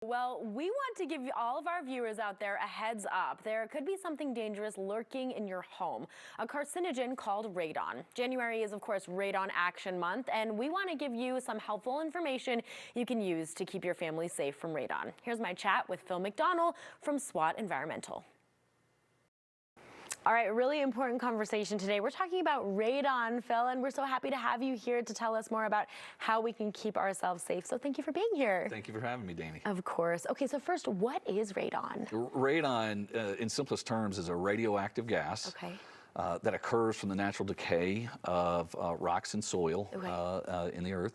Well, we want to give all of our viewers out there a heads up. There could be something dangerous lurking in your home, a carcinogen called radon. January is, of course, Radon Action Month, and we want to give you some helpful information you can use to keep your family safe from radon. Here's my chat with Phil McDonald from SWAT Environmental. All right, really important conversation today. We're talking about radon, Phil, and we're so happy to have you here to tell us more about how we can keep ourselves safe. So thank you for being here. Thank you for having me, Danny. Of course. Okay, so first, what is radon? Radon, in simplest terms, is a radioactive gas. Okay. That occurs from the natural decay of rocks and soil in the earth.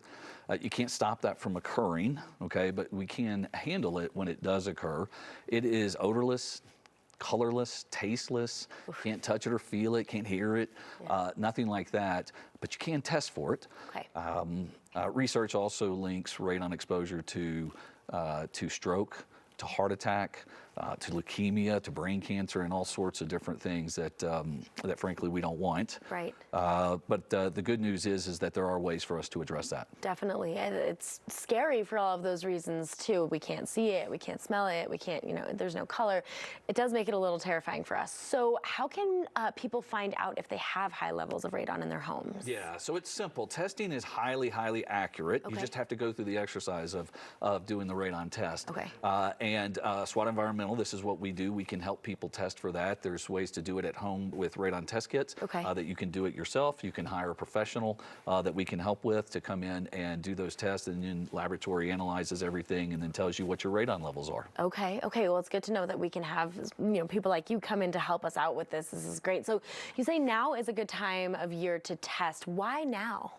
You can't stop that from occurring, okay, but we can handle it when it does occur. It is odorless, colorless, tasteless, can't touch it or feel it, can't hear it, nothing like that, but you can test for it. Okay. Research also links radon exposure to stroke, to heart attack, to leukemia, to brain cancer, and all sorts of different things that that frankly we don't want. Right. But the good news is that there are ways for us to address that. Definitely. It's scary for all of those reasons too. We can't see it, we can't smell it, we can't, there's no color. It does make it a little terrifying for us. So how can people find out if they have high levels of radon in their homes? Yeah, so it's simple. Testing is highly, highly accurate. Okay. You just have to go through the exercise of doing the radon test. Okay. And SWAT Environmental, this is what we do. We can help people test for that. There's ways to do it at home with radon test kits. Okay. That you can do it yourself. You can hire a professional that we can help with to come in and do those tests, and then laboratory analyzes everything and then tells you what your radon levels are. Okay. Okay. Well, it's good to know that we can have people like you come in to help us out with this. This is great. So you say now is a good time of year to test. Why now?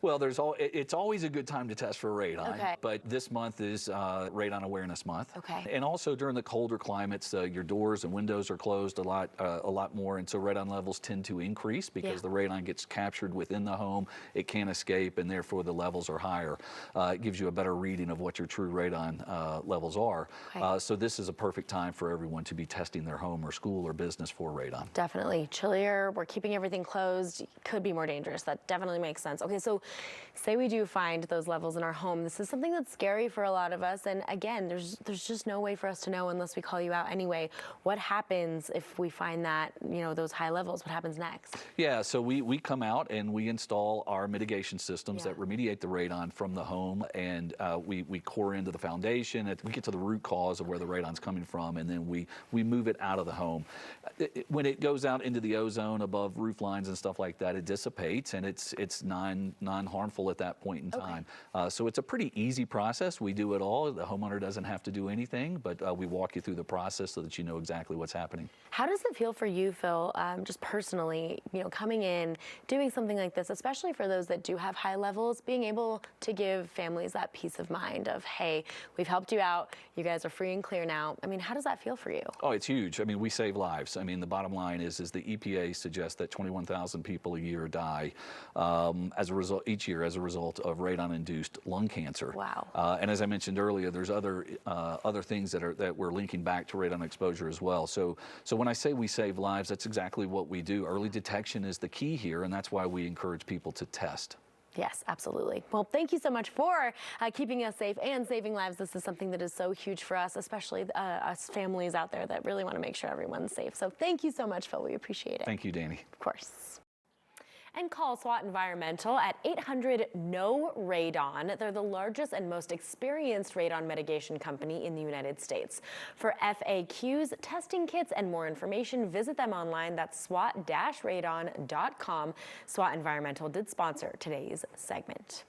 Well, it's always a good time to test for radon. Okay. But this month is Radon Awareness Month. Okay. And also during the colder climates, your doors and windows are closed a lot more, and so radon levels tend to increase because the radon gets captured within the home. It can't escape, and therefore the levels are higher. It gives you a better reading of what your true radon levels are. Okay. So this is a perfect time for everyone to be testing their home or school or business for radon. Definitely. Chillier, we're keeping everything closed, could be more dangerous. That definitely makes sense. Okay, so say we do find those levels in our home. This is something that's scary for a lot of us, and again, there's just no way for us to know unless we call you out anyway. What happens if we find that, those high levels? What happens next? Yeah, so we come out and we install our mitigation systems that remediate the radon from the home, and we core into the foundation. We get to the root cause of where the radon's coming from, and then we move it out of the home. When it goes out into the ozone above roof lines and stuff like that, it dissipates, and it's non-harmful at that point in time. So it's a pretty easy process. We do it all. The homeowner doesn't have to do anything, but we walk you through the process so that you know exactly what's happening. How does it feel for you, Phil, just personally, coming in, doing something like this, especially for those that do have high levels, being able to give families that peace of mind of, hey, we've helped you out, you guys are free and clear now. I mean, how does that feel for you? Oh, it's huge. I mean, we save lives. I mean, the bottom line is the EPA suggests that 21,000 people a year die each year as a result of radon-induced lung cancer. Wow. And as I mentioned earlier, there's other things that we're linking back to radon exposure as well. So when I say we save lives, that's exactly what we do. Early detection is the key here, and that's why we encourage people to test. Yes, absolutely. Well, thank you so much for keeping us safe and saving lives. This is something that is so huge for us, especially us families out there that really want to make sure everyone's safe. So thank you so much, Phil. We appreciate it. Thank you, Danny. Of course. And call SWAT Environmental at 800-NO-RADON. They're the largest and most experienced radon mitigation company in the United States. For FAQs, testing kits, and more information, visit them online. That's SWAT-radon.com. SWAT Environmental did sponsor today's segment.